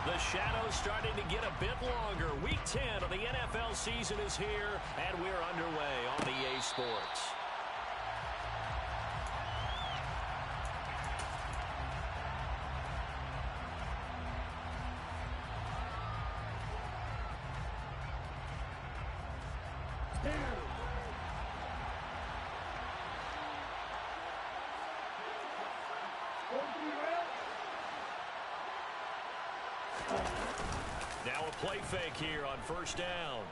The shadow's starting to get a bit longer. Week 10 of the NFL season is here, and we're underway on EA Sports. Now a play fake here on first down.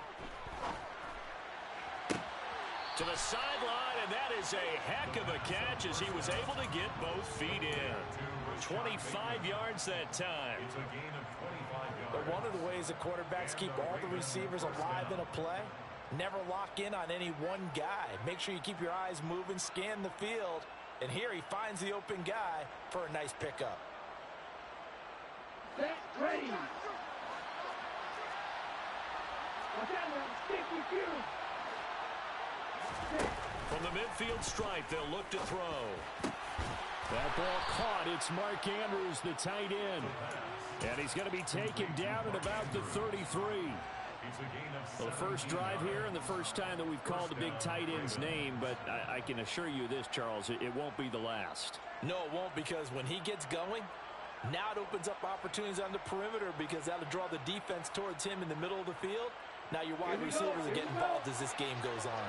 To the sideline, and that is a heck of a catch as he was able to get both feet in. 25 yards that time. But one of the ways the quarterbacks keep all the receivers alive in a play, never lock in on any one guy. Make sure you keep your eyes moving, scan the field, and here he finds the open guy for a nice pickup. Ready. From the midfield stripe, they'll look to throw. That ball caught. It's Mark Andrews, the tight end. And he's going to be taken down at about the 33. Well, the first drive here and the first time that we've called the big tight end's name, but I can assure you this, Charles, it won't be the last. No, it won't, because when he gets going, now it opens up opportunities on the perimeter because that'll draw the defense towards him in the middle of the field. Now your wide receivers are getting involved as this game goes on.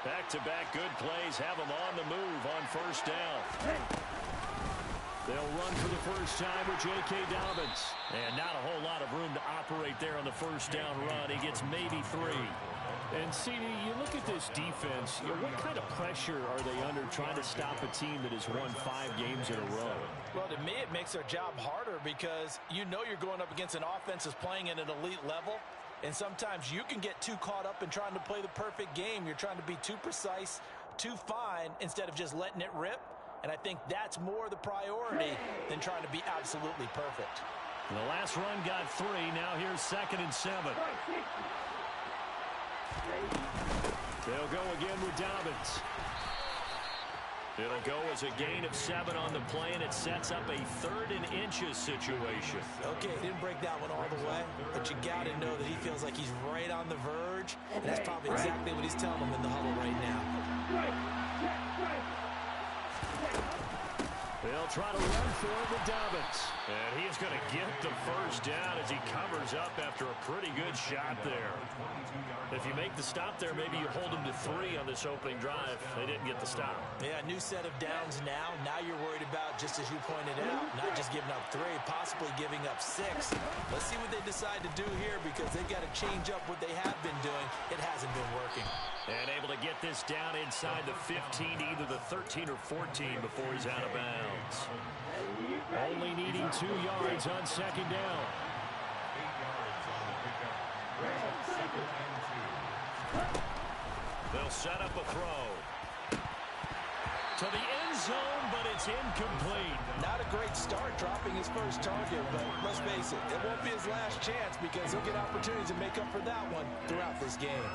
Back-to-back good plays have them on the move on first down. They'll run for the first time with J.K. Dobbins. And not a whole lot of room to operate there on the first down run. He gets maybe 3. And, CD, you look at this defense, what kind of pressure are they under trying to stop a team that has won 5 games in a row? Well, to me, it makes their job harder because you know you're going up against an offense that's playing at an elite level. And sometimes you can get too caught up in trying to play the perfect game. You're trying to be too precise, too fine, instead of just letting it rip. And I think that's more the priority than trying to be absolutely perfect. The last run got 3. Now here's 2nd and 7. They'll go again with Dobbins. It'll go as a gain of 7 on the play, and it sets up a 3rd and inches situation. Okay, didn't break that one all the way, but you got to know that he feels like he's right on the verge, and that's probably exactly what he's telling him in the huddle right now. They'll try to run for it with Dobbins. And he is going to get the first down as he covers up after a pretty good shot there. If you make the stop there, maybe you hold him to 3 on this opening drive. They didn't get the stop. Yeah, new set of downs now. Now you're worried about, just as you pointed out, not just giving up 3, possibly giving up 6. Let's see what they decide to do here because they've got to change up what they have been doing. It hasn't been working. And able to get this down inside the 15 to either the 13 or 14 before he's out of bounds. Only needing 2 yards on 2nd down. They'll set up a throw. To the end zone, but it's incomplete. Not a great start dropping his first target, but let's face it, it won't be his last chance because he'll get opportunities to make up for that one throughout this game.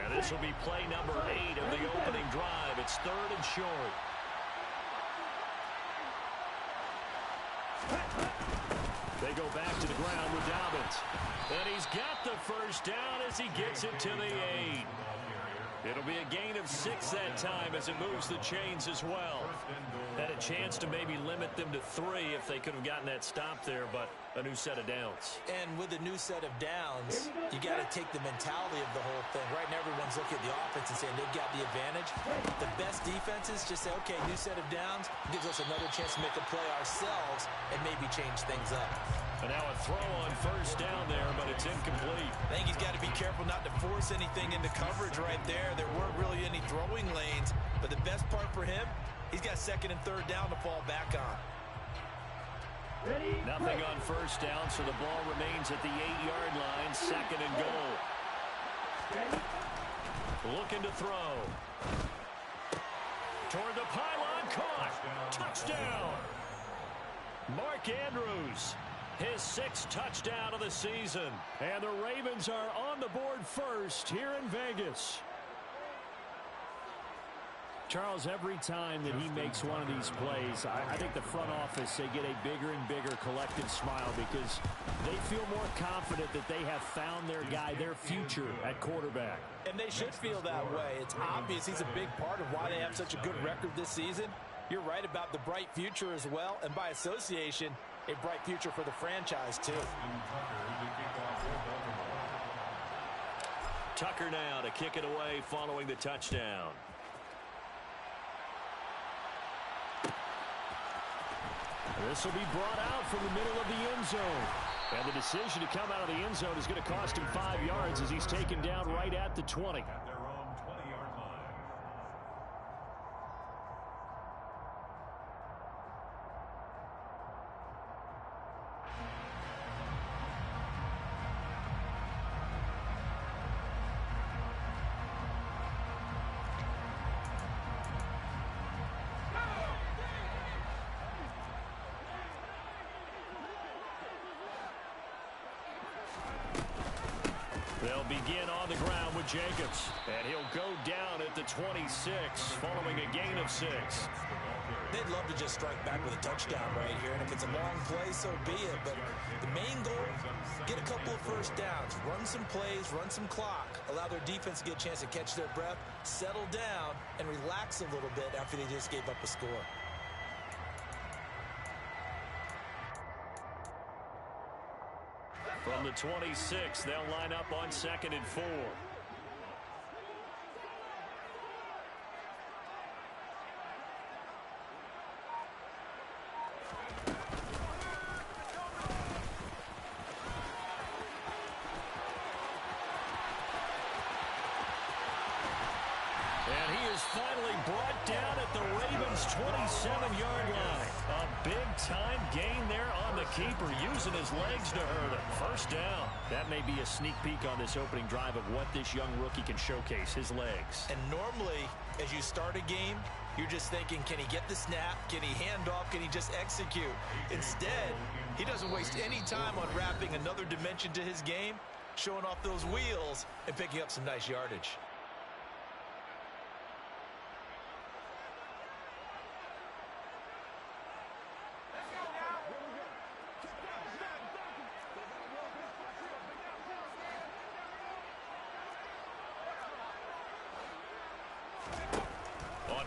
And this will be play number 8 of the opening drive. It's 3rd and short. They go back to the ground with Dobbins. And he's got the first down as he gets it to the 8. It'll be a gain of 6 that time as it moves the chains as well. Had a chance to maybe limit them to 3 if they could have gotten that stop there, but a new set of downs. And with a new set of downs, you got to take the mentality of the whole thing. Right now, everyone's looking at the offense and saying they've got the advantage. The best defenses just say, okay, new set of downs gives us another chance to make a play ourselves and maybe change things up. And now a throw on first down there, but it's incomplete. I think he's got to be careful not to force anything into coverage right there. There weren't really any throwing lanes, but the best part for him, he's got 2nd and 3rd down to fall back on. Nothing on first down, so the ball remains at the 8-yard line, 2nd and goal. Looking to throw. Toward the pylon, caught. Touchdown. Mark Andrews. His 6th touchdown of the season. And the Ravens are on the board first here in Vegas. Charles, every time that he makes one of these plays, I think the front office, they get a bigger and bigger collective smile because they feel more confident that they have found their guy, their future at quarterback. And they should feel that way. It's obvious he's a big part of why they have such a good record this season. You're right about the bright future as well, and by association, a bright future for the franchise too. Tucker now to kick it away following the touchdown. This will be brought out from the middle of the end zone. And the decision to come out of the end zone is going to cost him 5 yards as he's taken down right at the 20. At their own 20-yard line. They'll begin on the ground with Jacobs. And he'll go down at the 26 following a gain of 6. They'd love to just strike back with a touchdown right here. And if it's a long play, so be it. But the main goal, get a couple of first downs. Run some plays, run some clock. Allow their defense to get a chance to catch their breath, settle down, and relax a little bit after they just gave up a score. From the 26, they'll line up on 2nd and 4. And he is finally brought down at the Ravens' 27-yard line. A big-time gain there on the keeper, using his legs to hurt him. First down. That may be a sneak peek on this opening drive of what this young rookie can showcase, his legs. And normally, as you start a game, you're just thinking, can he get the snap? Can he hand off? Can he just execute? Instead, he doesn't waste any time on wrapping another dimension to his game, showing off those wheels, and picking up some nice yardage.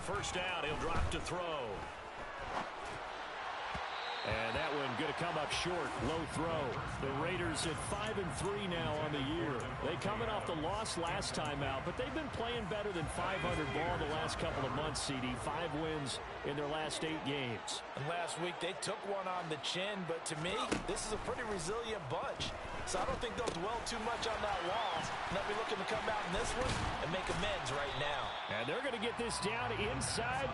First down, he'll drop to throw. And that one going to come up short. Low throw. The Raiders at 5-3 now on the year. They coming off the loss last time out, but they've been playing better than 500 ball the last couple of months, CD. 5 wins in their last 8 games. And last week they took one on the chin, but to me, this is a pretty resilient bunch. So I don't think they'll dwell too much on that loss. They'll be looking to come out in this one and make amends right now. And they're going to get this down inside.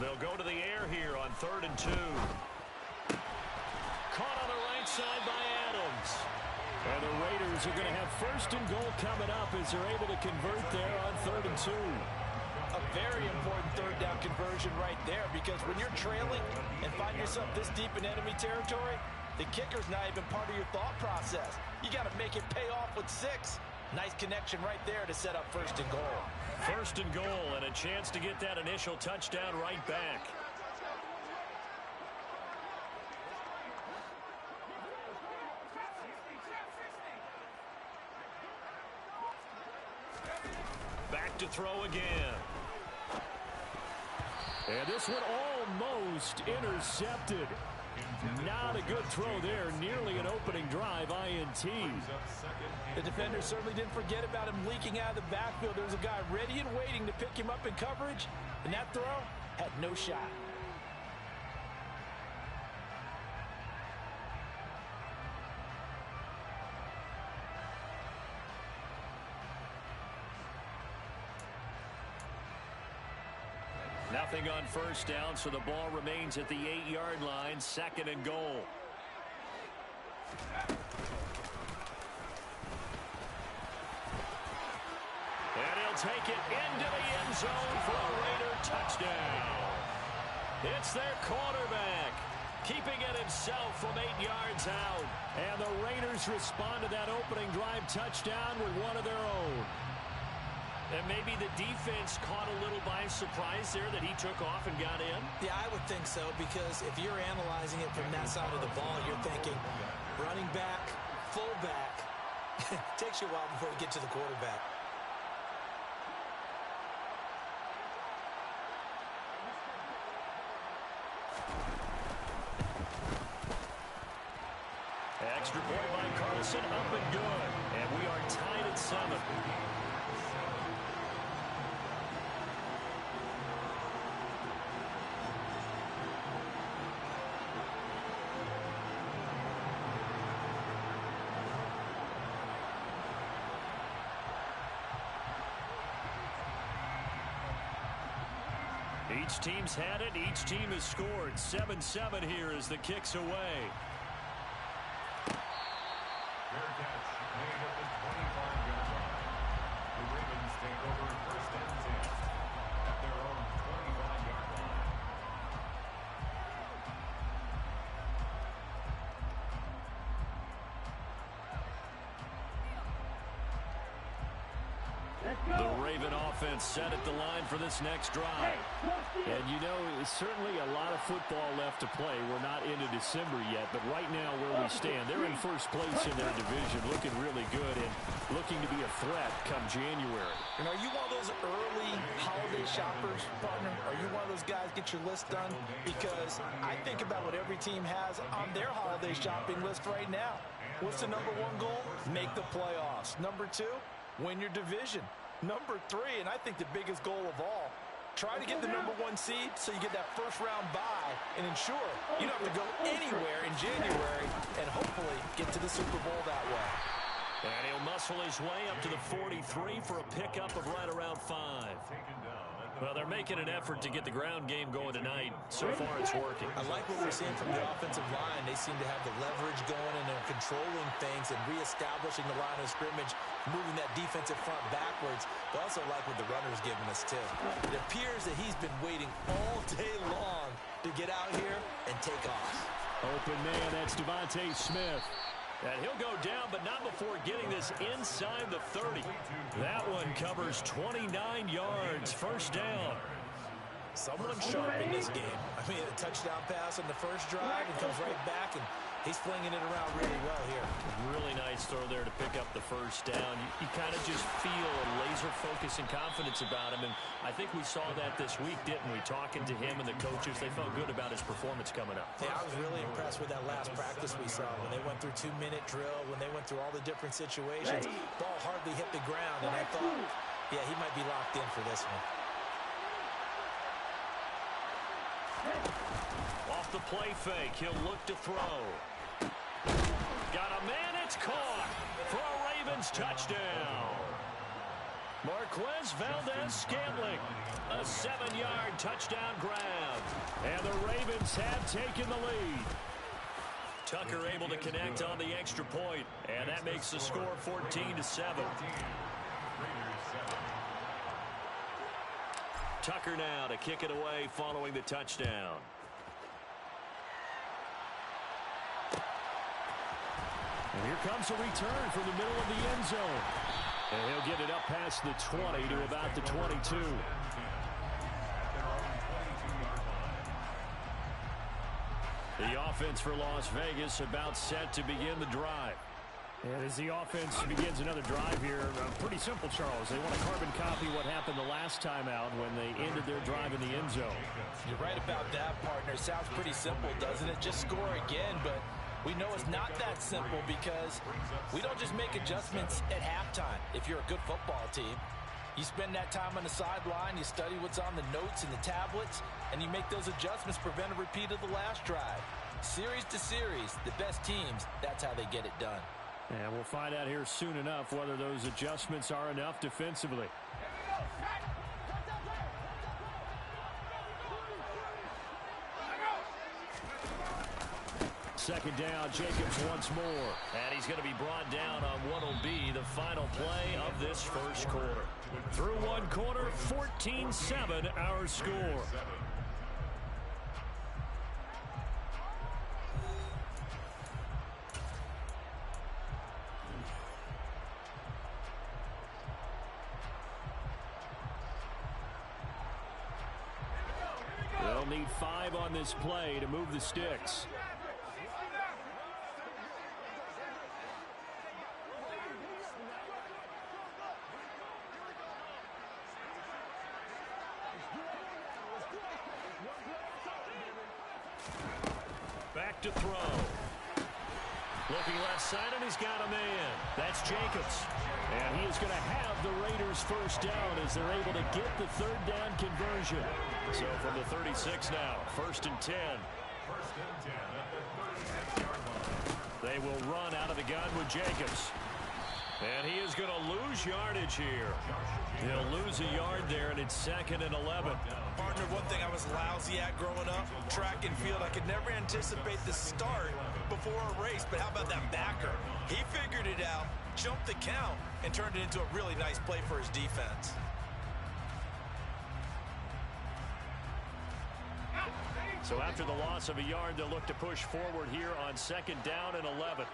They'll go to the air here on 3rd and 2. Caught on the right side by Adams. And the Raiders are going to have 1st and goal coming up as they're able to convert there on 3rd and 2. A very important 3rd down conversion right there, because when you're trailing and find yourself this deep in enemy territory, the kicker's not even part of your thought process. You got to make it pay off with 6. Nice connection right there to set up 1st and goal. 1st and goal, and a chance to get that initial touchdown right back. Back to throw again. And this one almost intercepted. Not a good throw there. Nearly an opening drive INT. The defender certainly didn't forget about him leaking out of the backfield. There was a guy ready and waiting to pick him up in coverage, and that throw had no shot. Nothing on first down, so the ball remains at the 8-yard line, 2nd and goal. And he'll take it into the end zone for a Raider touchdown. It's their quarterback, keeping it himself from 8 yards out. And the Raiders respond to that opening drive touchdown with one of their own. And maybe the defense caught a little by surprise there that he took off and got in. Yeah, I would think so, because if you're analyzing it from that side of the ball, you're thinking running back, fullback. It takes you a while before you get to the quarterback. Extra point by Carlson, up and good. And we are tied at 7. Each team's had it. Each team has scored. 7-7 here as the kick's away. Fair catch made at the 25-yard line. The Ravens take over 1st and 10 at their own 25-yard line. The Raven offense set at the line for this next drive. And you know, it's certainly a lot of football left to play. We're not into December yet, but right now where we stand, they're in first place in their division, looking really good and looking to be a threat come January. And are you one of those early holiday shoppers, partner? Are you one of those guys get your list done? Because I think about what every team has on their holiday shopping list right now. What's the #1 goal? Make the playoffs. #2, win your division. #3, and I think the biggest goal of all, try to get the #1 seed so you get that first-round bye and ensure you don't have to go anywhere in January and hopefully get to the Super Bowl that way. And he'll muscle his way up to the 43 for a pickup of right around 5. Well, they're making an effort to get the ground game going tonight. So far, it's working. I like what we're seeing from the offensive line. They seem to have the leverage going, and they're controlling things and reestablishing the line of scrimmage, moving that defensive front backwards. But also like what the runner's giving us, too. It appears that he's been waiting all day long to get out here and take off. Open man, that's Devontae Smith. And he'll go down, but not before getting this inside the 30. That one covers 29 yards. First down. Someone sharp in this game. I mean, a touchdown pass on the first drive and comes right back, and he's flinging it around really well here. Really nice throw there to pick up the first down. You kind of just feel a laser focus and confidence about him, and I think we saw that this week, didn't we? Talking to him and the coaches, they felt good about his performance coming up. Yeah, I was really impressed with that last practice we saw when they went through 2-minute drill, when they went through all the different situations. Ball hardly hit the ground, and I thought, yeah, he might be locked in for this one. Off the play fake, he'll look to throw. Got a man, it's caught for a Ravens touchdown. Marquez Valdez-Scantling, a 7-yard touchdown grab. And the Ravens have taken the lead. Tucker able to connect on the extra point, and that makes the score 14-7. Tucker now to kick it away following the touchdown. And here comes a return from the middle of the end zone. And he'll get it up past the 20 to about the 22. The offense for Las Vegas about set to begin the drive. And as the offense begins another drive here, pretty simple, Charles. They want to carbon copy what happened the last time out when they ended their drive in the end zone. You're right about that, partner. Sounds pretty simple, doesn't it? Just score again, but we know it's not that simple because we don't just make adjustments at halftime if you're a good football team. You spend that time on the sideline, you study what's on the notes and the tablets, and you make those adjustments, prevent a repeat of the last drive. Series to series, the best teams, that's how they get it done. And we'll find out here soon enough whether those adjustments are enough defensively. Second down, Jacobs once more. And he's going to be brought down on what will be the final play of this first quarter. Through one quarter, 14-7 our score. They'll need 5 on this play to move the sticks. Back to throw. Looking left side, and he's got a man. That's Jacobs. And he is going to have the Raiders first down as they're able to get the third down conversion. So from the 36 now, 1st and 10. First and 10 at the 36-yard line. They will run out of the gun with Jacobs. And he is going to lose yardage here. He'll lose a yard there, and it's 2nd and 11. Partner, one thing I was lousy at growing up, track and field, I could never anticipate the start before a race, but how about that backer? He figured it out, jumped the count, and turned it into a really nice play for his defense. So after the loss of a yard, they'll look to push forward here on 2nd down and 11.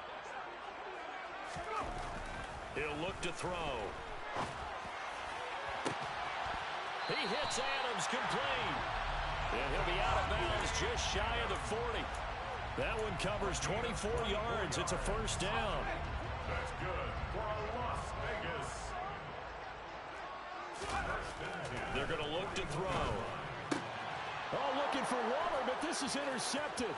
He'll look to throw. He hits Adams complete. And he'll be out of bounds just shy of the 40. That one covers 24 yards. It's a first down. That's good for Las Vegas. First and 10. They're going to look to throw. Oh, looking for Waller, but this is intercepted.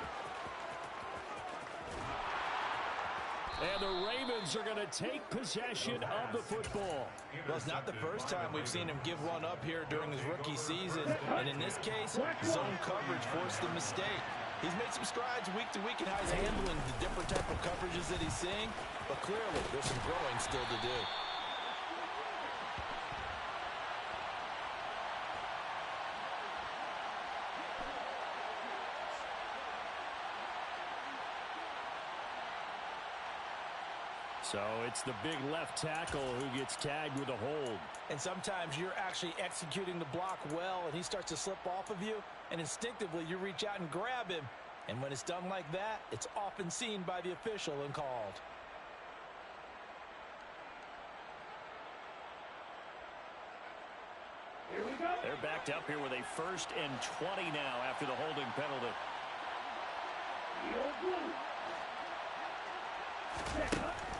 And the Ravens are going to take possession of the football. Well, it's not the first time we've seen him give one up here during his rookie season. And in this case, zone coverage forced the mistake. He's made some strides week to week in how he's handling the different type of coverages that he's seeing. But clearly, there's some growing still to do. So it's the big left tackle who gets tagged with a hold. And sometimes you're actually executing the block well, and he starts to slip off of you, and instinctively you reach out and grab him. And when it's done like that, it's often seen by the official and called. They're backed up here with a 1st and 20 now after the holding penalty.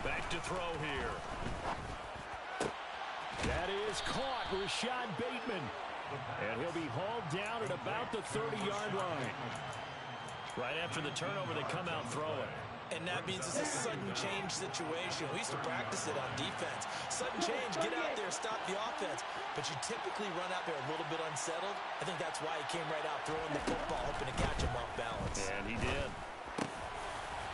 Back to throw here. That is caught, Rashad Bateman. And he'll be hauled down at about the 30-yard line. Right after the turnover, they come out throwing. And that means it's a sudden change situation. We used to practice it on defense. Sudden change, get out there, stop the offense. But you typically run out there a little bit unsettled. I think that's why he came right out throwing the football, hoping to catch him off balance. And he did.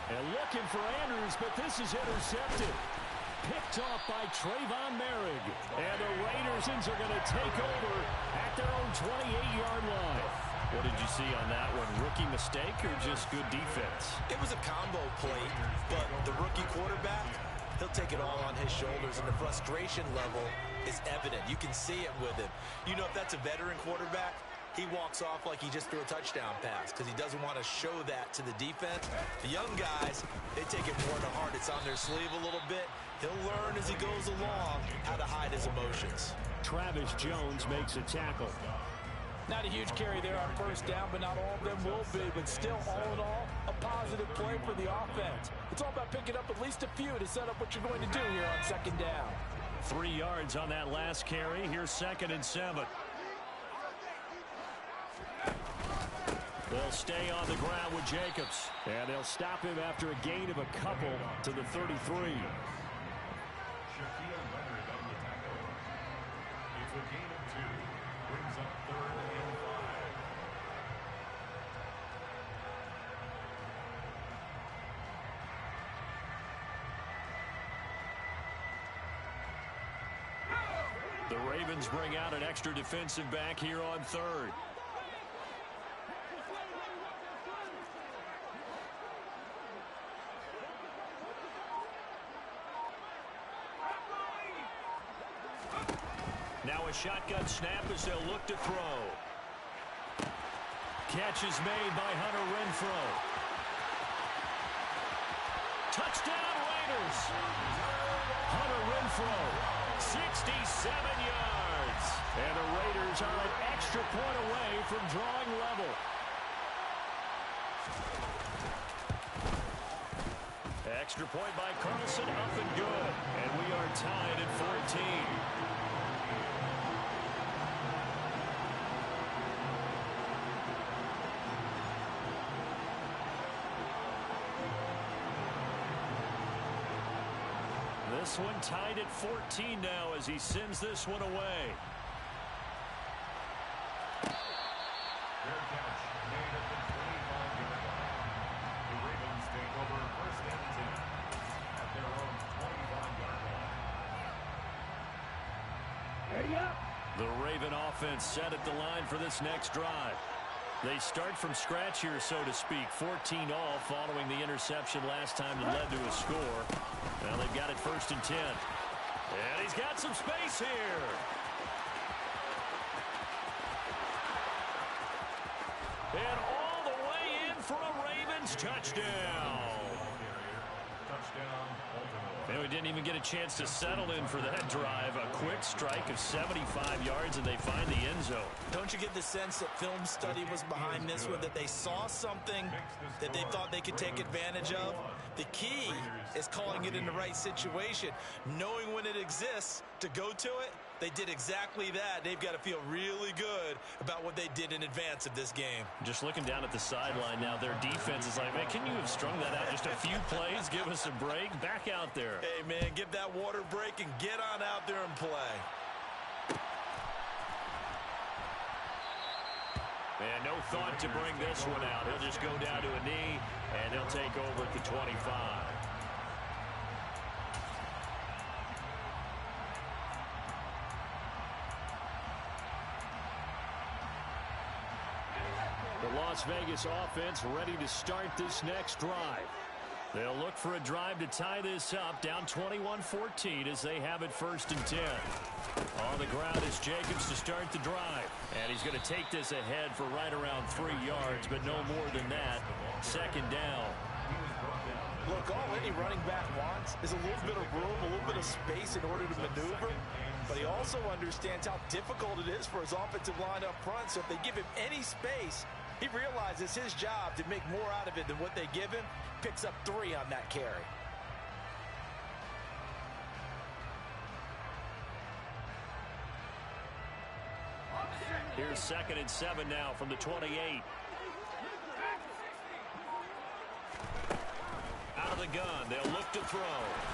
And looking for Andrews, but this is intercepted. Picked off by Trayvon Merrick. And the Raiders are going to take over at their own 28-yard line. What did you see on that one? Rookie mistake or just good defense? It was a combo play, but the rookie quarterback, he'll take it all on his shoulders, and the frustration level is evident. You can see it with him. You know, if that's a veteran quarterback, he walks off like he just threw a touchdown pass because he doesn't want to show that to the defense. The young guys, they take it more to heart. It's on their sleeve a little bit. He'll learn as he goes along how to hide his emotions. Travis Jones makes a tackle. Not a huge carry there on first down, but not all of them will be. But still, all in all, a positive play for the offense. It's all about picking up at least a few to set up what you're going to do here on second down. 3 yards on that last carry. Here's 2nd and 7. They'll stay on the ground with Jacobs. And they'll stop him after a gain of a couple to the 33. Shaquille Leonard on the tackle. It's a gain of 2. Brings up 3rd and 5. The Ravens bring out an extra defensive back here on 3rd. Now a shotgun snap as they'll look to throw. Catch is made by Hunter Renfrow. Touchdown Raiders. Hunter Renfrow, 67 yards. And the Raiders are an extra point away from drawing level. Extra point by Carlson, up and good. And we are tied at 14. This one tied at 14 now as he sends this one away. Fair catch made at the 25-yard line. The Ravens take over 1st and 10 at their own 25-yard line. The Raven offense set at the line for this next drive. They start from scratch here, so to speak. 14 all following the interception last time that led to a score. Now they've got it 1st and 10. And he's got some space here. And all the way in for a Ravens touchdown. Touchdown, Baltimore. And we didn't even get a chance to settle in for that drive. A quick strike of 75 yards, and they find the end zone. Don't you get the sense that film study was behind this one, that they saw something that they thought they could take advantage of? The key is calling it in the right situation, knowing when it exists to go to it. They did exactly that. They've got to feel really good about what they did in advance of this game. Just looking down at the sideline now, their defense is like, man, can you have strung that out just a few plays? Give us a break. Back out there. Hey, man, give that water break and get on out there and play. And no thought to bring this one out. He'll just go down to a knee, and he'll take over at the 25. The Las Vegas offense ready to start this next drive. They'll look for a drive to tie this up, down 21-14 as they have it 1st and 10. On the ground is Jacobs to start the drive. And he's going to take this ahead for right around 3 yards, but no more than that. 2nd down. Look, all any running back wants is a little bit of room, a little bit of space in order to maneuver. But he also understands how difficult it is for his offensive line up front. So if they give him any space, he realizes his job to make more out of it than what they give him. Picks up 3 on that carry. Here's 2nd and 7 now from the 28. Out of the gun, they'll look to throw.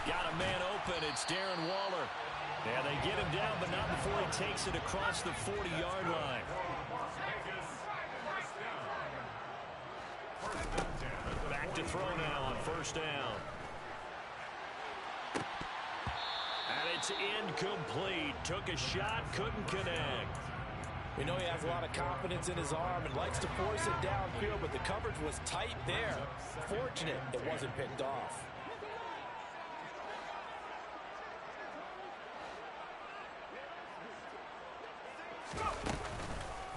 Got a man open, it's Darren Waller. And they get him down, but not before he takes it across the 40-yard line. Back to throw now on 1st down. And it's incomplete. Took a shot, couldn't connect. We know he has a lot of confidence in his arm and likes to force it downfield, but the coverage was tight there. Fortunate it wasn't picked off.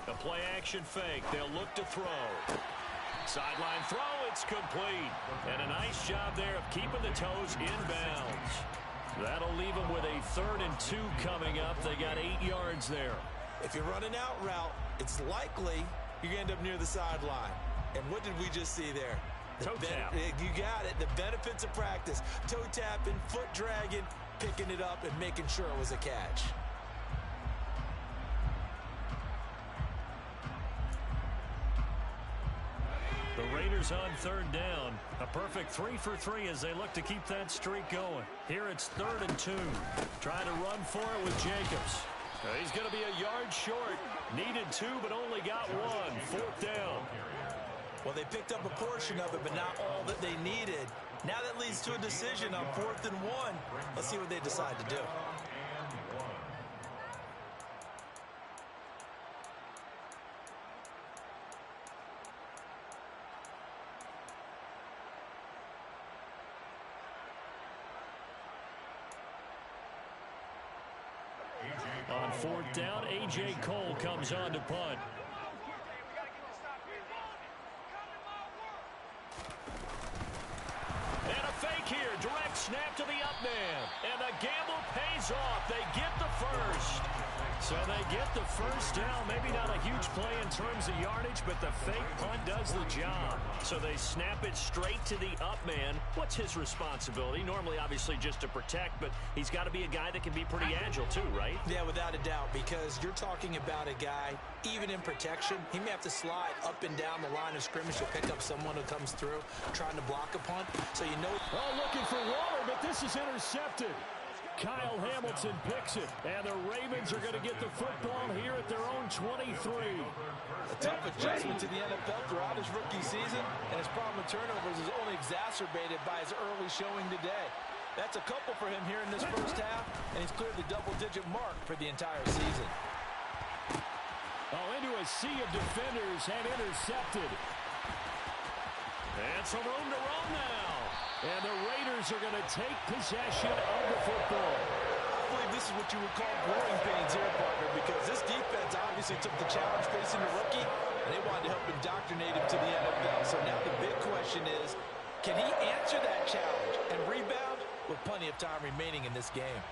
A play-action fake. They'll look to throw. Sideline throw. It's complete. And a nice job there of keeping the toes inbounds. That'll leave them with a 3rd and 2 coming up. They got 8 yards there. If you run an out route, it's likely you're going to end up near the sideline. And what did we just see there? Toe tap. You got it. The benefits of practice. Toe tapping, foot dragging, picking it up, and making sure it was a catch. The Raiders on third down. A perfect 3 for 3 as they look to keep that streak going. Here it's 3rd and 2. Trying to run for it with Jacobs. He's going to be a yard short. Needed 2, but only got 1. 4th down. Well, they picked up a portion of it, but not all that they needed. Now that leads to a decision on 4th and 1. Let's see what they decide to do. On 4th down, A.J. Cole comes on to punt. And a fake here. Direct snap to the up man. And the gamble pays off. They get the first. So they get the first down. Maybe not a huge play in terms of yardage, but the fake punt does the job. So they snap it straight to the up man. What's his responsibility? Normally, obviously, just to protect, but he's got to be a guy that can be pretty agile too, right? Yeah, without a doubt, because you're talking about a guy, even in protection, he may have to slide up and down the line of scrimmage to pick up someone who comes through trying to block a punt. So you know. Oh, looking for Waller, but this is intercepted. Kyle Hamilton picks it, and the Ravens are going to get the football here at their own 23. A tough adjustment to the NFL throughout his rookie season, and his problem with turnovers is only exacerbated by his early showing today. That's a couple for him here in this first half, and he's cleared the double-digit mark for the entire season. Oh, into a sea of defenders and intercepted. And some room to run now. And the Raiders are going to take possession of the football. I believe this is what you would call growing pains here, partner, because this defense obviously took the challenge facing the rookie, and they wanted to help indoctrinate him to the NFL. So now the big question is, can he answer that challenge and rebound with plenty of time remaining in this game?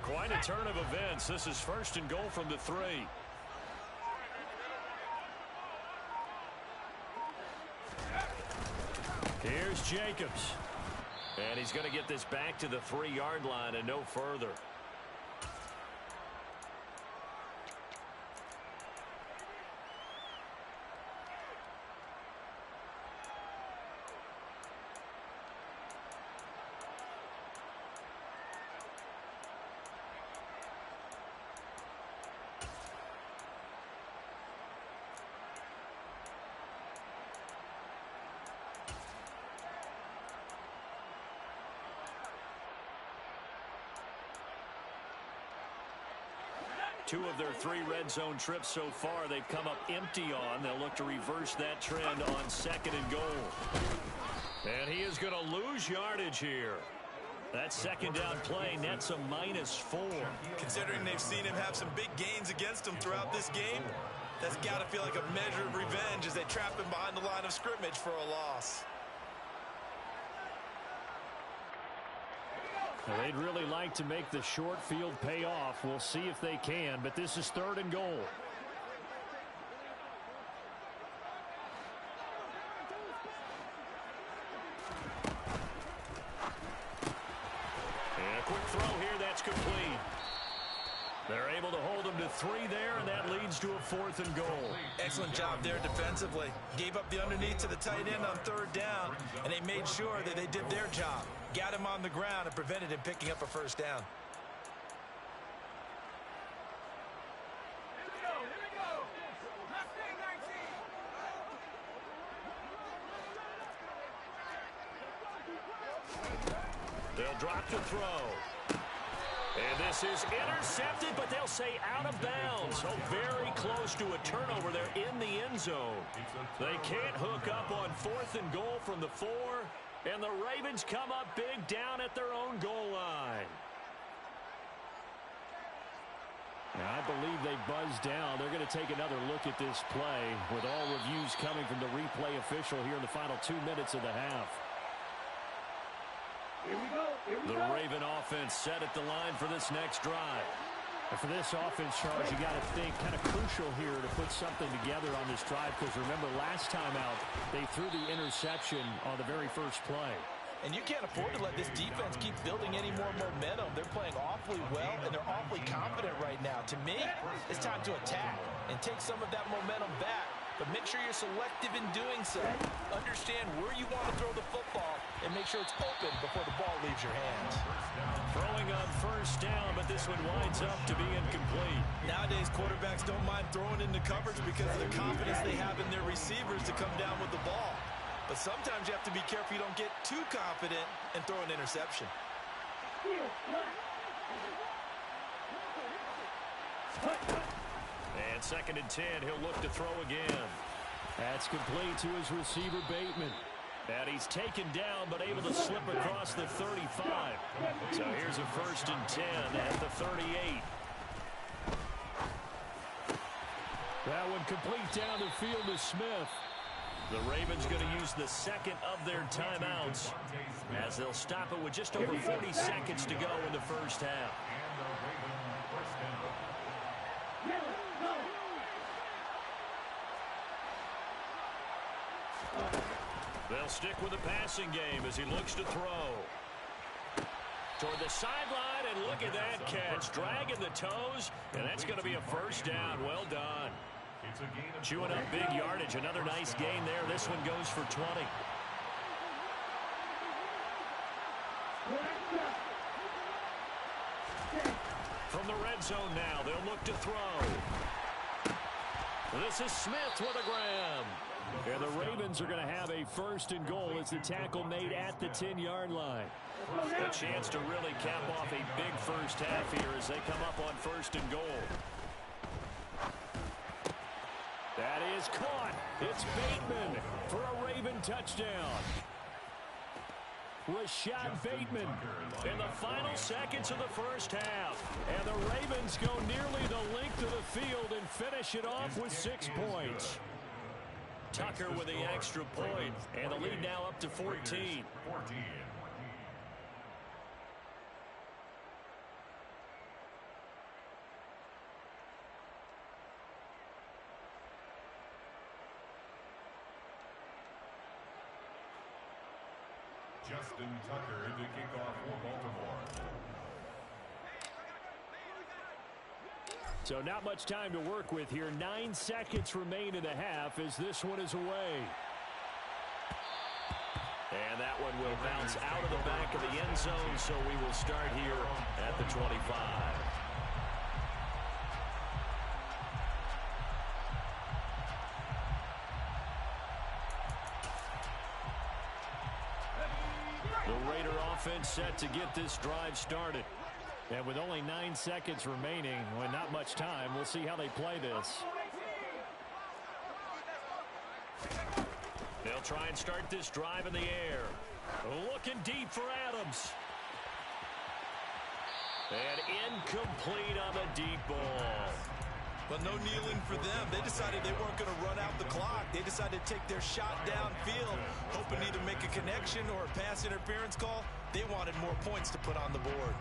Quite a turn of events. This is 1st and goal from the 3. Here's Jacobs. And he's going to get this back to the 3-yard line and no further. Two of their 3 red zone trips so far they've come up empty on. They'll look to reverse that trend on 2nd and goal. And he is going to lose yardage here. That 2nd down play nets a -4. Considering they've seen him have some big gains against him throughout this game, that's got to feel like a measure of revenge as they trap him behind the line of scrimmage for a loss. Well, they'd really like to make the short field pay off. We'll see if they can, but this is 3rd and goal. And a quick throw here, that's complete. They're able to hold him to 3 there, and that leads to a 4th and goal. Excellent job there defensively. Gave up the underneath to the tight end on 3rd down, and they made sure that they did their job. Got him on the ground and prevented him picking up a 1st down. They'll drop the throw. And this is intercepted, but they'll say out of bounds. So very close to a turnover there in the end zone. They can't hook up on 4th and goal from the 4. And the Ravens come up big down at their own goal line. I believe they buzzed down. They're going to take another look at this play with all reviews coming from the replay official here in the final 2 minutes of the half. The Raven offense set at the line for this next drive. And for this offense, Charles, you got to think kind of crucial here to put something together on this drive, because remember last time out they threw the interception on the very first play. And you can't afford to let this defense keep building any more momentum. They're playing awfully well, and they're awfully confident right now. To me, it's time to attack and take some of that momentum back. But make sure you're selective in doing so. Understand where you want to throw the football and make sure it's open before the ball leaves your hands. Throwing on first down, but this one winds up to be incomplete. Nowadays, quarterbacks don't mind throwing into coverage because of the confidence they have in their receivers to come down with the ball. But sometimes you have to be careful you don't get too confident and throw an interception. And 2nd and 10, he'll look to throw again. That's complete to his receiver, Bateman. And he's taken down, but able to slip across the 35. So here's a 1st and 10 at the 38. That one complete down the field to Smith. The Ravens going to use the second of their timeouts as they'll stop it with just over 40 seconds to go in the first half. They'll stick with the passing game as he looks to throw. Toward the sideline, and look at that catch. Dragging the toes, and that's going to be a first down. Well done. Chewing up big yardage. Another nice gain there. This one goes for 20. From the red zone now, they'll look to throw. This is Smith with a grab. And the Ravens are going to have a 1st and goal as the tackle made at the 10-yard line. A chance to really cap off a big first half here as they come up on 1st and goal. That is caught. It's Bateman for a Raven touchdown. Rashad Bateman In the final seconds of the first half. And the Ravens go nearly the length of the field and finish it off with 6 points. Tucker with the extra point, and the lead now up to 14. Justin Tucker to kick off for Baltimore. So not much time to work with here. 9 seconds remain in the half as this one is away. And that one will bounce out of the back of the end zone, so we will start here at the 25. The Raider offense set to get this drive started. And with only 9 seconds remaining, when not much time, we'll see how they play this. They'll try and start this drive in the air. Looking deep for Adams. And incomplete on the deep ball. But no kneeling for them. They decided they weren't going to run out the clock. They decided to take their shot downfield, hoping to either make a connection or a pass interference call. They wanted more points to put on the board.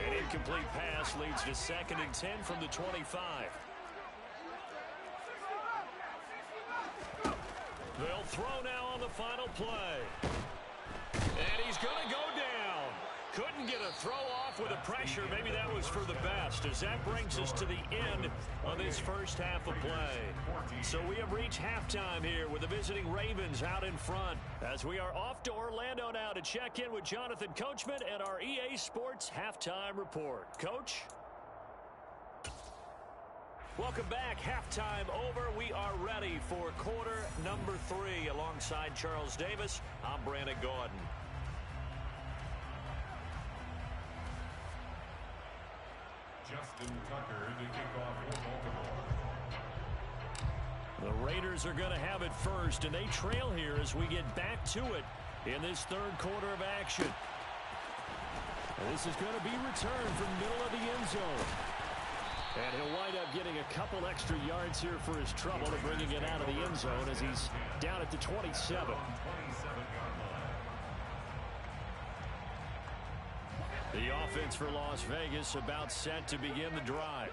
An incomplete pass leads to 2nd and 10 from the 25. They'll throw now on the final play. And he's going to go down. Couldn't get a throw off with the pressure. Maybe that was for the best, as that brings us to the end of this first half of play. So we have reached halftime here with the visiting Ravens out in front, as we are off to Orlando now to check in with Jonathan Coachman and our EA Sports Halftime Report. Coach? Welcome back. Halftime over. We are ready for quarter number 3. Alongside Charles Davis, I'm Brandon Gordon. Justin Tucker to kick off for Baltimore. The Raiders are going to have it first, and they trail here as we get back to it in this third quarter of action. This is going to be returned from middle of the end zone. And he'll wind up getting a couple extra yards here for his trouble and bringing it out of the end zone as he's down at the 27. The offense for Las Vegas about set to begin the drive.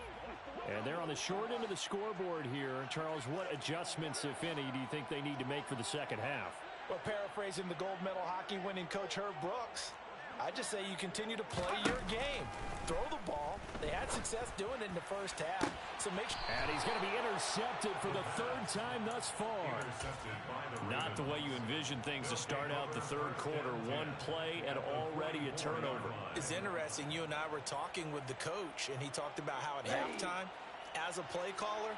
And they're on the short end of the scoreboard here. Charles, what adjustments, if any, do you think they need to make for the second half? Well, paraphrasing the gold medal hockey winning coach Herb Brooks, I just say you continue to play your game. Throw the ball. They had success doing it in the first half. So make sure. And he's going to be intercepted for the third time thus far. Not the way you envision things to start out the third quarter. One play and already a turnover. It's interesting. You and I were talking with the coach, and he talked about how at halftime, as a play caller,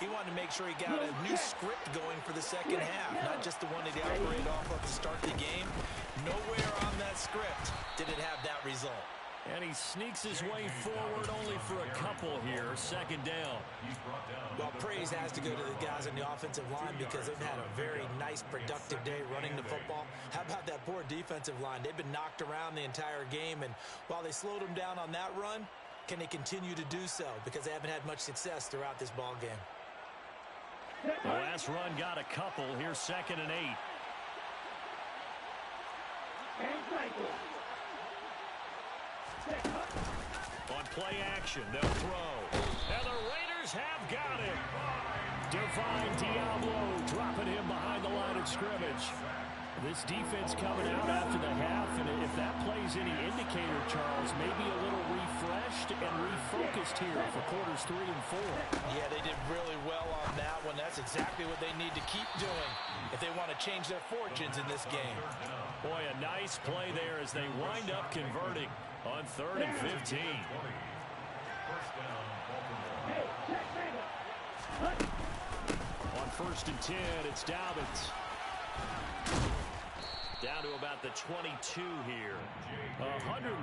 he wanted to make sure he got a new script going for the second half, not just the one that he operated off of to start the game. Nowhere on that script did it have that result. And he sneaks his way forward only for a couple here. Second down. Well, praise has to go to the guys on the offensive line because they've had a very nice, productive day running the football. How about that poor defensive line? They've been knocked around the entire game, and while they slowed them down on that run, can they continue to do so? Because they haven't had much success throughout this ball game. The last run got a couple. Here's 2nd and 8. On play action, they'll throw. And the Raiders have got it. Divine Diablo dropping him behind the line of scrimmage. This defense coming out after the half, and if that plays any indicator, Charles, maybe a little refreshed and refocused here for quarters 3 and 4. Yeah, they did really well on that one. That's exactly what they need to keep doing if they want to change their fortunes in this game. Boy, a nice play there as they wind up converting on 3rd and 15. On 1st and 10, it's Dobbins. Down to about the 22 here. 139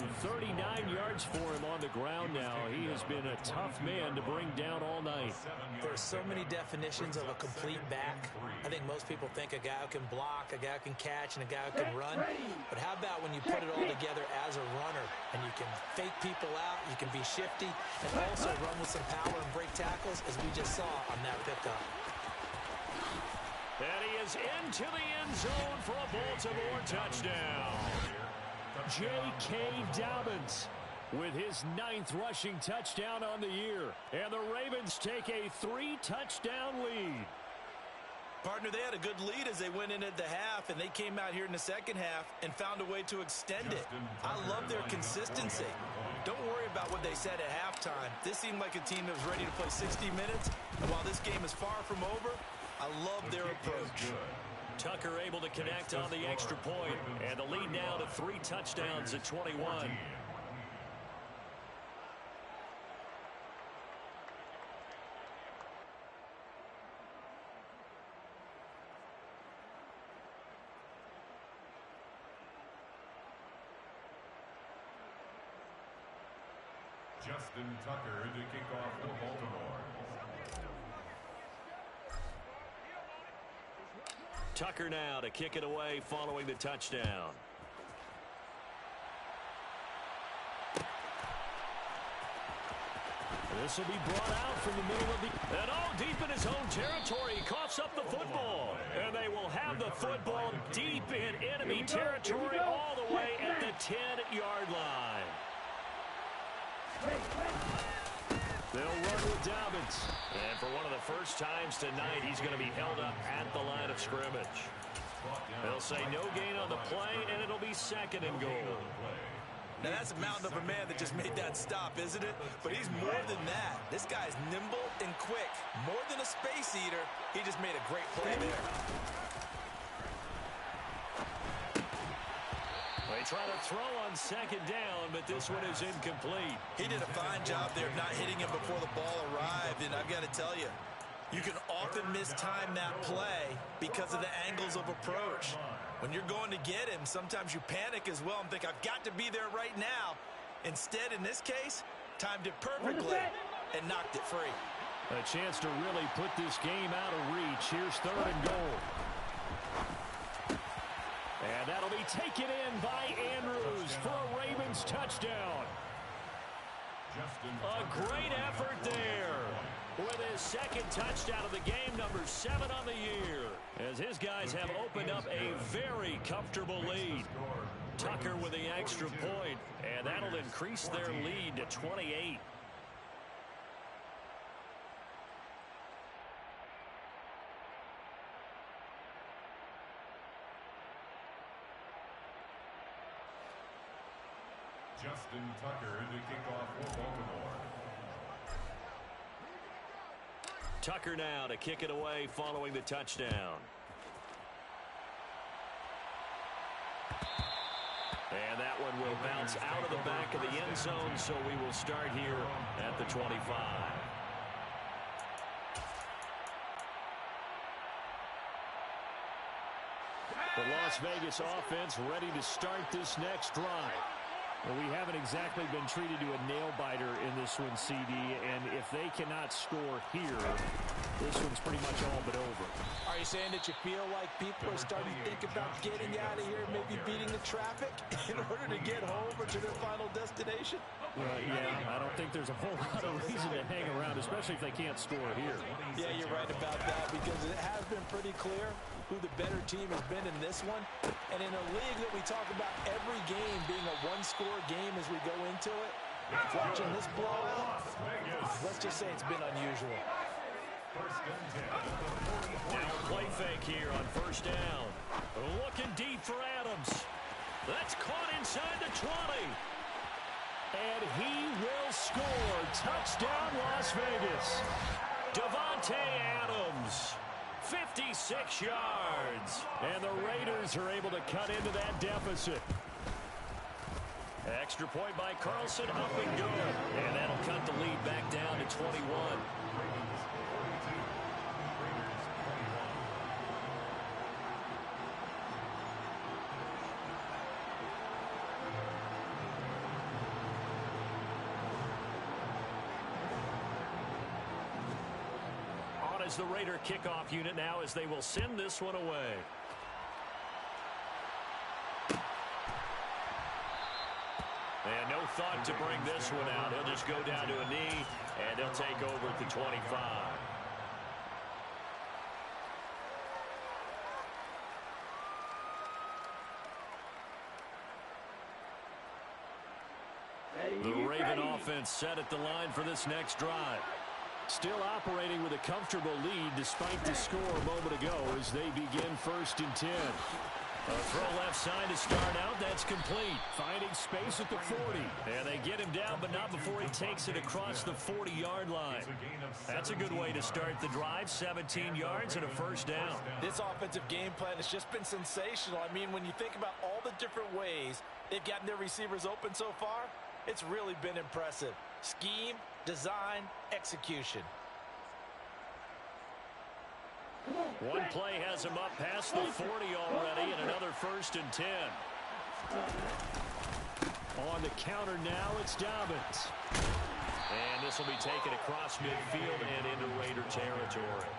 yards for him on the ground now. He has been a tough man to bring down all night. There are so many definitions of a complete back. I think most people think a guy who can block, a guy who can catch, and a guy who can run. But how about when you put it all together as a runner and you can fake people out, you can be shifty, and also run with some power and break tackles, as we just saw on that pickup. And he is into the end zone for a Baltimore touchdown. J.K. Dobbins with his 9th rushing touchdown on the year. And the Ravens take a 3-touchdown lead. Partner, they had a good lead as they went in at the half, and they came out here in the second half and found a way to extend it. I love their consistency. Don't worry about what they said at halftime. This seemed like a team that was ready to play 60 minutes. And while this game is far from over, I love their approach. Tucker able to connect on the extra point, and the lead now to 3 touchdowns at 21. Justin Tucker to kick off for Baltimore. Tucker now to kick it away following the touchdown. This will be brought out from the middle of the... And all deep in his own territory, he coughs up the football. And they will have the football deep in enemy territory all the way at the 10-yard line. They'll run with Dobbins. And for one of the first times tonight, he's going to be held up at the line of scrimmage. They'll say no gain on the play, and it'll be 2nd and goal. Now, that's a mountain of a man that just made that stop, isn't it? But he's more than that. This guy's nimble and quick. More than a space eater, he just made a great play there. They try to throw on 2nd down, but this one is incomplete. He did a fine job there of not hitting him before the ball arrived, and I've got to tell you, you can often mistime that play because of the angles of approach. When you're going to get him, sometimes you panic as well and think, I've got to be there right now. Instead, in this case, timed it perfectly and knocked it free. A chance to really put this game out of reach. Here's 3rd and goal. And that'll be taken in by Andrews for a Ravens touchdown. A great effort there with his second touchdown of the game, number 7 on the year, as his guys have opened up a very comfortable lead. Tucker with the extra point, and that'll increase their lead to 28. Justin Tucker to kick off for Baltimore. Tucker now to kick it away following the touchdown. And that one will bounce out of the back of the end zone, so we will start here at the 25. The Las Vegas offense ready to start this next drive. Well, we haven't exactly been treated to a nail-biter in this one, CD, and if they cannot score here, this one's pretty much all but over. Are you saying that you feel like people are starting to think about getting out of here, maybe beating the traffic in order to get home or to their final destination? Yeah, I don't think there's a whole lot of reason to hang around, especially if they can't score here. Yeah, you're right about that, because it has been pretty clear who the better team has been in this one. And in a league that we talk about every game being a one-score game as we go into it, watching this blowout, let's just say it's been unusual. Now play fake here on first down. Looking deep for Adams. That's caught inside the 20. And he will score. Touchdown, Las Vegas. Davante Adams. 56 yards. And the Raiders are able to cut into that deficit. Extra point by Carlson, up and go. And that'll cut the lead back down to 21. Is the Raider kickoff unit now as they will send this one away. And no thought to bring this one out. He'll just go down to a knee, and he'll take over at the 25. The Raven offense set at the line for this next drive. Still operating with a comfortable lead despite the score a moment ago as they begin 1st and 10. A throw left side to start out. That's complete. Finding space at the 40. And they get him down, but not before he takes it across the 40-yard line. That's a good way to start the drive. 17 yards and a first down. This offensive game plan has just been sensational. I mean, when you think about all the different ways they've gotten their receivers open so far, it's really been impressive. Scheme, design, execution. One play has him up past the 40 already, and another 1st and 10. On the counter now, it's Dobbins. And this will be taken across midfield and into Raider territory.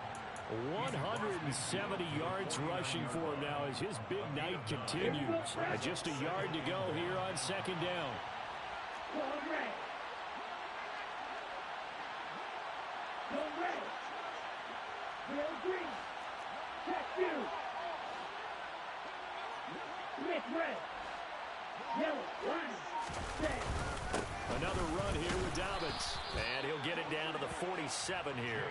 170 yards rushing for him now as his big night continues. Just a yard to go here on 2nd down. Another run here with Dobbins. And he'll get it down to the 47 here.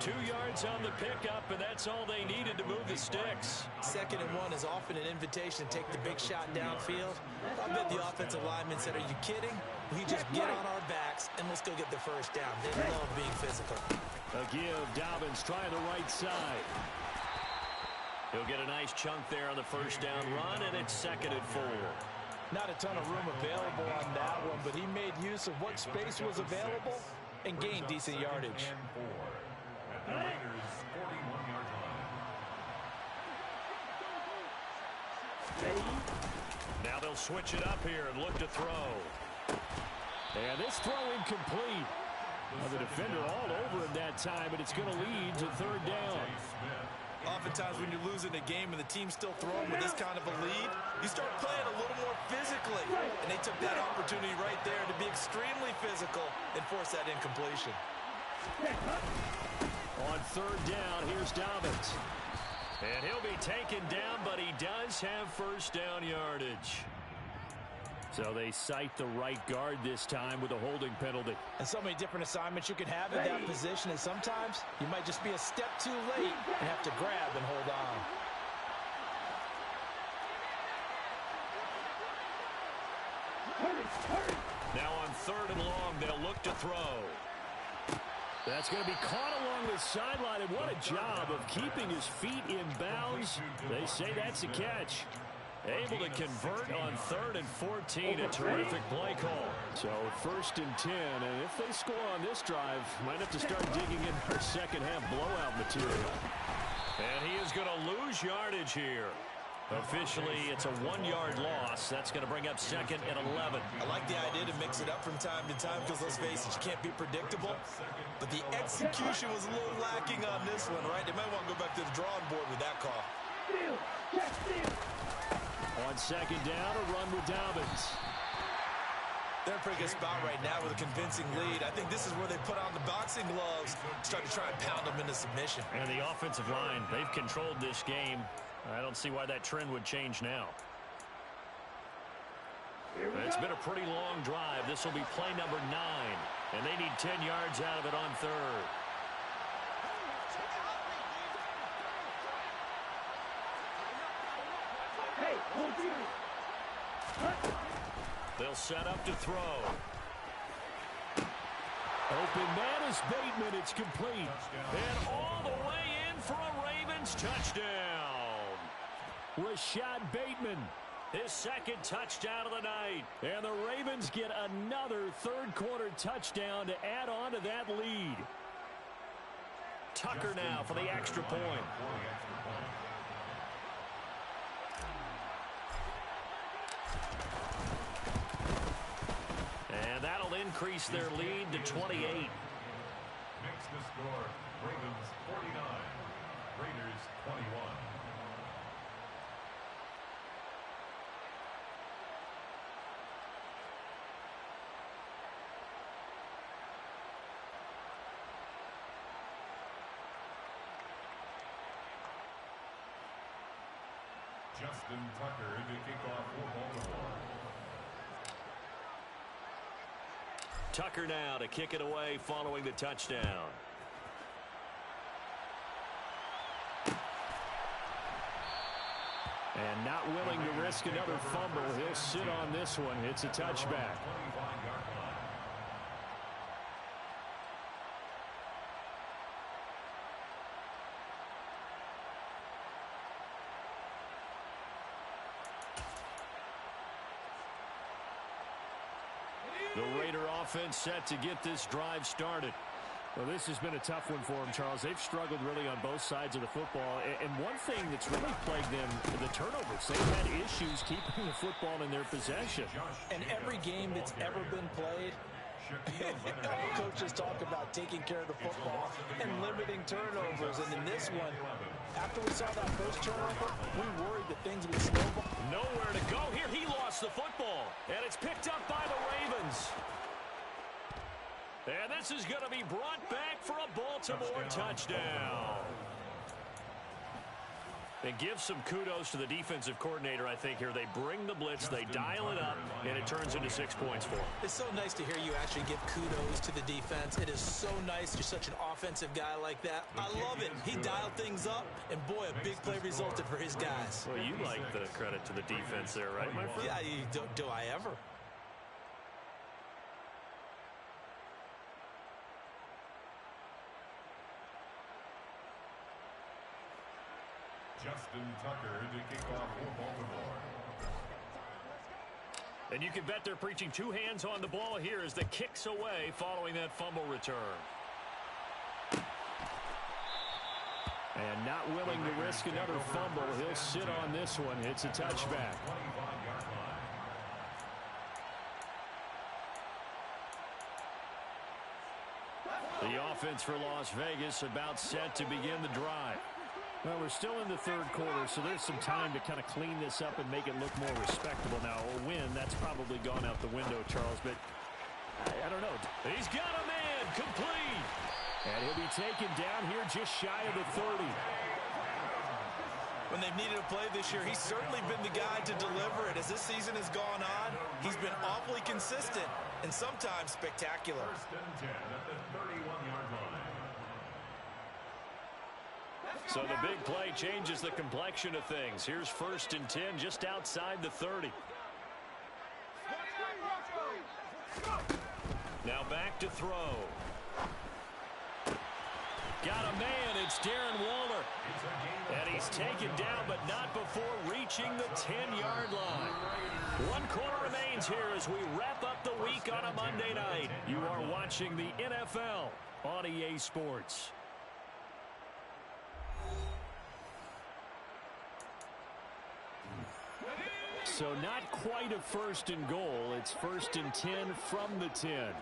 2 yards on the pickup, and that's all they needed to move the sticks. 2nd and 1 is often an invitation to take the big shot downfield. I bet the offensive lineman said, are you kidding? We just get on our backs, and let's go get the first down. They love being physical. A give. Dobbins trying the right side. He'll get a nice chunk there on the first down run, and it's 2nd and 4. Not a ton of room available on that one, but he made use of what space was available and gained decent yardage. At the Raiders' 41-yard line. Now they'll switch it up here and look to throw. And this throw incomplete. Well, the defender all over him that time, but it's going to lead to 3rd down. oftentimes when you're losing a game and the team's still throwing with this kind of a lead, you start playing a little more physically. And they took that opportunity right there to be extremely physical and force that incompletion. On third down, here's Dobbins. And he'll be taken down, but he does have first down yardage. So they cite the right guard this time with a holding penalty. And so many different assignments you can have in that position, and sometimes you might just be a step too late and have to grab and hold on. Now on third and long, they'll look to throw. That's going to be caught along the sideline, and what a job of keeping his feet in bounds. They say that's a catch. Able to convert on 3rd and 14. A terrific play call. So 1st and 10, and if they score on this drive, might have to start digging in for second half blowout material. And he is going to lose yardage here. Officially, it's a 1-yard loss. That's going to bring up 2nd and 11. I like the idea to mix it up from time to time because, let's face it, you can't be predictable. But the execution was a little lacking on this one, right? They might want to go back to the drawing board with that call. On 2nd down, a run with Dobbins. They're in a pretty good spot right now with a convincing lead. I think this is where they put on the boxing gloves, start to try and pound them into submission. And the offensive line, they've controlled this game. I don't see why that trend would change now. It's been a pretty long drive. This will be play number 9. And they need 10 yards out of it on 3rd. They'll set up to throw. Open man is Bateman. It's complete. And all the way in for a Ravens touchdown. Rashad Bateman. His 2nd touchdown of the night. And the Ravens get another 3rd quarter touchdown to add on to that lead. Tucker now for the extra point. And that'll increase their lead to 28. Makes the score Ravens 49, Raiders 21. Justin Tucker to kick off for Baltimore. Tucker now to kick it away following the touchdown. And not willing to risk another fumble. He'll sit on this one. It's a touchback. The Raider offense set to get this drive started. Well, this has been a tough one for them, Charles. They've struggled really on both sides of the football. And one thing that's really plagued them, the turnovers. They've had issues keeping the football in their possession. And every game that's ever been played, all coaches talk about taking care of the football and limiting turnovers. And in this one, after we saw that first turnover, we worried that things would snowball. Nowhere to go here. He lost the football. And it's picked up by the Ravens. And this is going to be brought back for a Baltimore touchdown. And give some kudos to the defensive coordinator, I think, here. They bring the blitz, they dial it up, and it turns into 6 points for them. It's so nice to hear you actually give kudos to the defense. It is so nice. You're such an offensive guy like that. I love it. He dialed things up, and boy, a big play resulted for his guys. Well, you like the credit to the defense there, right, my friend? Yeah, do I ever? Justin Tucker to kick off for Baltimore. And you can bet they're preaching 2 hands on the ball here as the kick's away following that fumble return. And not willing to risk another fumble. He'll sit on this one. It's a touchback. The offense for Las Vegas about set to begin the drive. Well, we're still in the third quarter, so there's some time to kind of clean this up and make it look more respectable. Now, a win, that's probably gone out the window, Charles, but I don't know. He's got a man complete. And he'll be taken down here just shy of the 30. When they've needed a play this year, he's certainly been the guy to deliver it. As this season has gone on, he's been awfully consistent and sometimes spectacular. First and 10 at the 31-yard line. So the big play changes the complexion of things. Here's first and 10 just outside the 30. Now back to throw. Got a man. It's Darren Waller. And he's taken down, but not before reaching the 10-yard line. 1 quarter remains here as we wrap up the week on a Monday night. You are watching the NFL on EA Sports. So not quite a first and goal. It's first and 10 from the 10.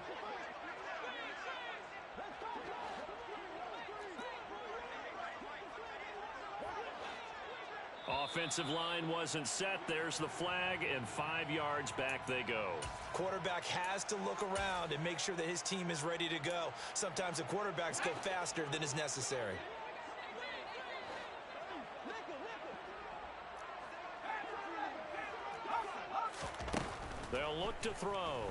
Offensive line wasn't set. There's the flag, and 5 yards back they go. Quarterback has to look around and make sure that his team is ready to go. Sometimes the quarterbacks go faster than is necessary. They'll look to throw.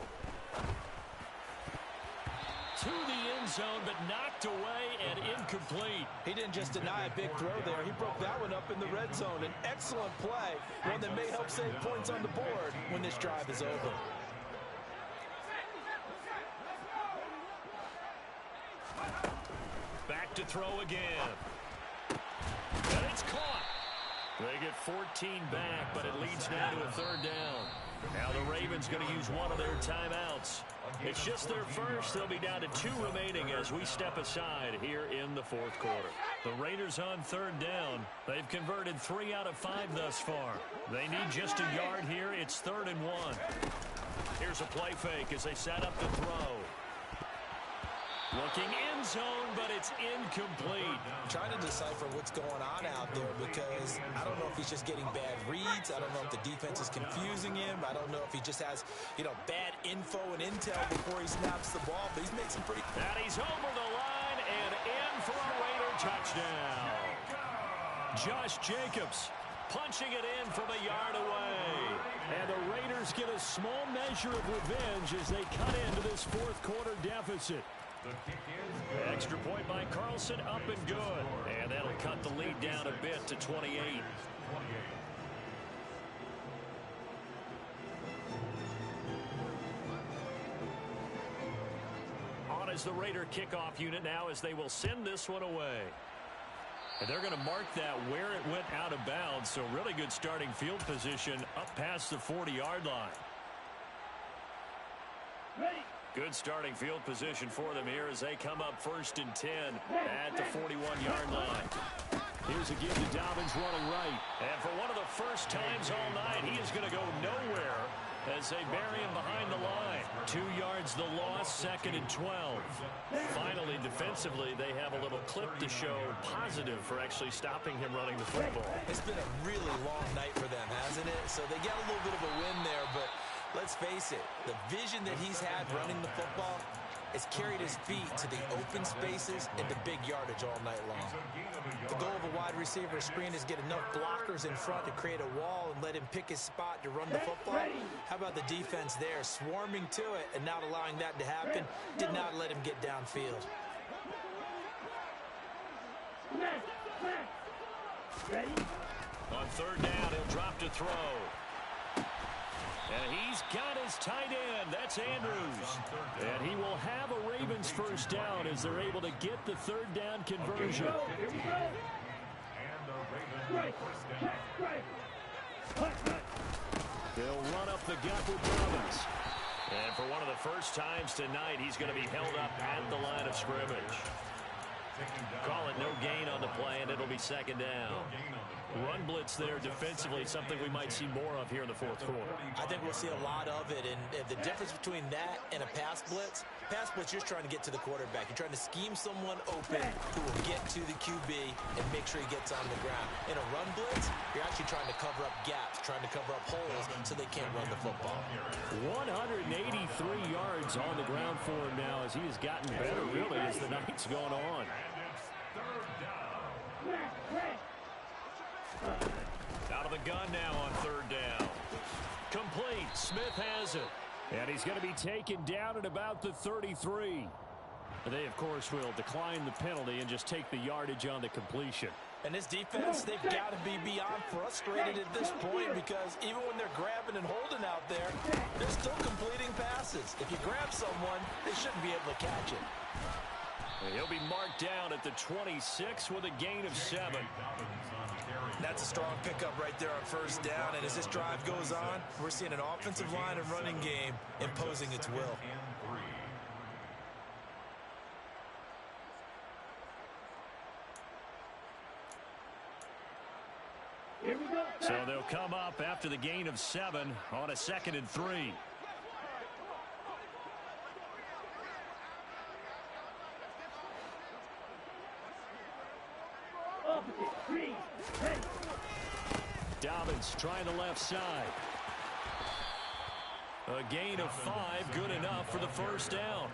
To the end zone, but knocked away and incomplete. He didn't just deny a big throw there. He broke that one up in the red zone. An excellent play, one that may help save points on the board when this drive is over. Back to throw again. And it's caught. They get 14 back, but it leads now to a third down. Now the Ravens going to use one of their timeouts. It's just their first. They'll be down to 2 remaining as we step aside here in the fourth quarter. The Raiders on third down. They've converted 3 out of 5 thus far. They need just a yard here. It's 3rd and 1. Here's a play fake as they set up the throw. Looking end zone, but it's incomplete. I'm trying to decipher what's going on out there because I don't know if he's just getting bad reads. I don't know if the defense is confusing him. I don't know if he just has, bad info and intel before he snaps the ball. But he's made some pretty... And he's over the line and in for a Raider touchdown. Josh Jacobs punching it in from a yard away. And the Raiders get a small measure of revenge as they cut into this fourth quarter deficit. Extra point by Carlson, up and good. And that'll cut the lead down a bit to 28. On is the Raider kickoff unit now as they will send this one away. And they're going to mark that where it went out of bounds. So really good starting field position up past the 40-yard line. Ready. Good starting field position for them here as they come up first and 10 at the 41-yard line. Here's a give to Dobbins running right. And for one of the first times all night, he is going to go nowhere as they bury him behind the line. 2 yards the loss, 2nd and 12. Finally, defensively, they have a little clip to show positive for actually stopping him running the football. It's been a really long night for them, hasn't it? So they got a little bit of a win there, but let's face it, the vision that he's had running the football has carried his feet to the open spaces and the big yardage all night long. The goal of a wide receiver screen is get enough blockers in front to create a wall and let him pick his spot to run the football. How about the defense there, swarming to it and not allowing that to happen? Did not let him get downfield. On third down, he'll drop to throw. And he's got his tight end. That's Andrews. And he will have a Ravens first down as they're able to get the third down conversion. They'll run up the gut with Dobbins. And for one of the first times tonight, he's going to be held up at the line of scrimmage. Call it no gain on the play, and it'll be 2nd down. Run blitz there defensively, something we might see more of here in the fourth quarter. I think we'll see a lot of it, and the difference between that and a pass blitz, you're just trying to get to the quarterback. You're trying to scheme someone open who will get to the QB and make sure he gets on the ground. In a run blitz, you're actually trying to cover up gaps, trying to cover up holes so they can't run the football. 183 yards on the ground for him now as he has gotten better, really, as the night's gone on. Out of the gun now on third down. Complete. Smith has it. And he's going to be taken down at about the 33. They, of course, will decline the penalty and just take the yardage on the completion. And this defense, they've got to be beyond frustrated at this point because even when they're grabbing and holding out there, they're still completing passes. If you grab someone, they shouldn't be able to catch it. He'll be marked down at the 26 with a gain of 7. That's a strong pickup right there on first down. And as this drive goes on, we're seeing an offensive line and running game imposing its will. So they'll come up after the gain of 7 on a 2nd and 3. Dobbins trying the left side. A gain of 5, good enough for the first down.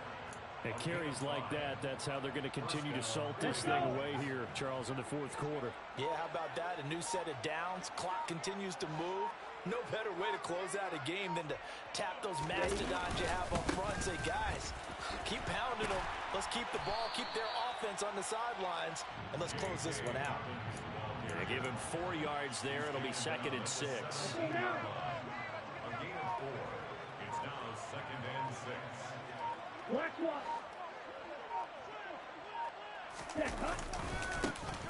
It carries like that. That's how they're going to continue to salt this thing away here, Charles, in the fourth quarter. Yeah, how about that? A new set of downs. Clock continues to move. No better way to close out a game than to tap those mastodons you have up front and say, guys, keep pounding them. Let's keep the ball, keep their offense on the sidelines, and let's close this one out. They give him 4 yards there. It'll be 2nd and 6. A gain of 4. It's now 2nd and 6.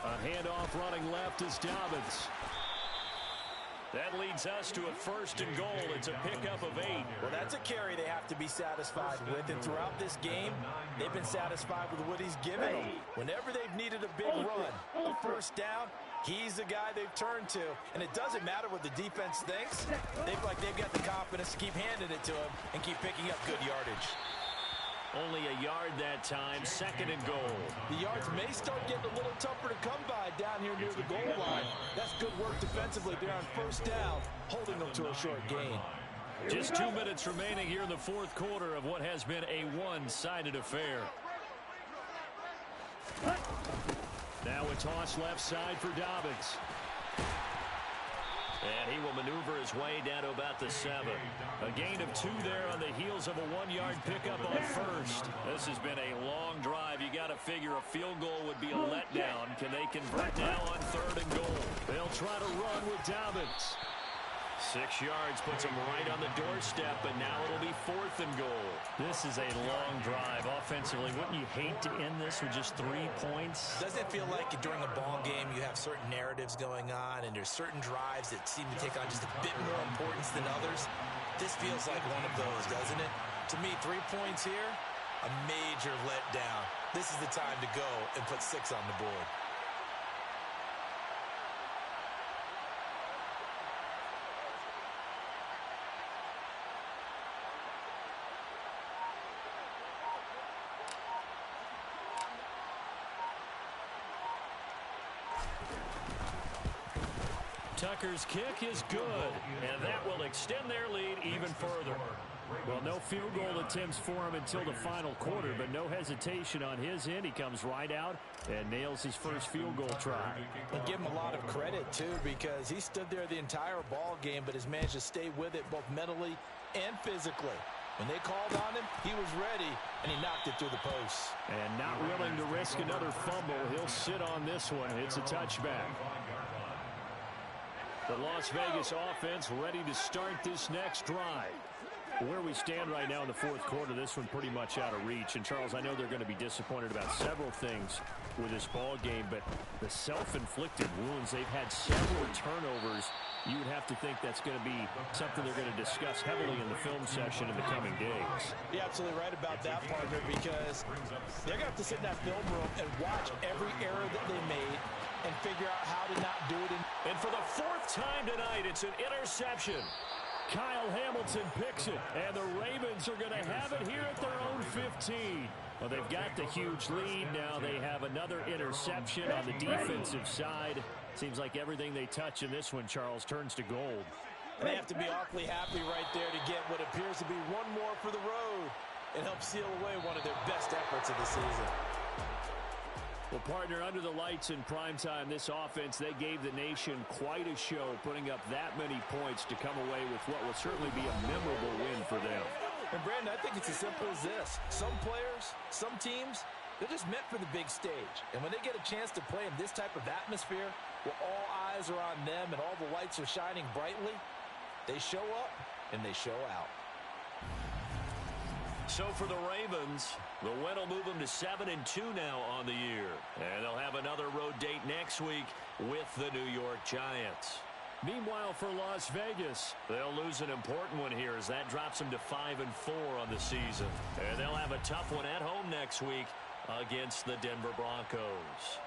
A handoff running left is Dobbins. That leads us to a 1st and goal. It's a pickup of 8. Well, that's a carry they have to be satisfied with. And throughout this game, they've been satisfied with what he's given them. Whenever they've needed a big run, a first down, he's the guy they've turned to. And it doesn't matter what the defense thinks. They've got the confidence to keep handing it to him and keep picking up good yardage. Only a yard that time, 2nd and goal. The yards may start getting a little tougher to come by down here near the goal line. That's good work defensively there on first down, holding them to a short gain. Just 2 minutes remaining here in the fourth quarter of what has been a one-sided affair. Now a toss left side for Dobbins. And he will maneuver his way down to about the 7. A gain of 2 there on the heels of a 1-yard pickup on first. This has been a long drive. You got to figure a field goal would be a letdown. Can they convert now on 3rd and goal? They'll try to run with Dobbins. 6 yards puts him right on the doorstep, but now it'll be 4th and goal. This is a long drive. Offensively, wouldn't you hate to end this with just 3 points? Doesn't it feel like during a ball game you have certain narratives going on and there's certain drives that seem to take on just a bit more importance than others? This feels like one of those, doesn't it? To me, 3 points here, a major letdown. This is the time to go and put 6 on the board. Tucker's kick is good, and that will extend their lead even further. Well, no field goal attempts for him until the final quarter, but no hesitation on his end. He comes right out and nails his first field goal try. And give him a lot of credit, too, because he stood there the entire ball game, but has managed to stay with it both mentally and physically. When they called on him, he was ready, and he knocked it through the posts. And not willing to risk another fumble. He'll sit on this one. It's a touchback. The Las Vegas offense ready to start this next drive. Where we stand right now in the fourth quarter, this one pretty much out of reach. And, Charles, I know they're going to be disappointed about several things with this ball game, but the self-inflicted wounds, they've had several turnovers. You would have to think that's going to be something they're going to discuss heavily in the film session in the coming days. You're absolutely right about that, partner, because they're going to have to sit in that film room and watch every error that they made and figure out how to not do it. And And for the fourth time tonight, it's an interception. Kyle Hamilton picks it, and the Ravens are going to have it here at their own 15. Well, they've got the huge lead. Now they have another interception on the defensive side. Seems like everything they touch in this one, Charles, turns to gold. They have to be awfully happy right there to get what appears to be one more for the road and help seal away one of their best efforts of the season. Well, partner, under the lights in primetime, this offense, they gave the nation quite a show, putting up that many points to come away with what will certainly be a memorable win for them. And, Brandon, I think it's as simple as this. Some players, some teams, they're just meant for the big stage. And when they get a chance to play in this type of atmosphere, where all eyes are on them and all the lights are shining brightly, they show up and they show out. So for the Ravens, the win will move them to 7-2 now on the year. And they'll have another road date next week with the New York Giants. Meanwhile, for Las Vegas, they'll lose an important one here as that drops them to 5-4 on the season. And they'll have a tough one at home next week against the Denver Broncos.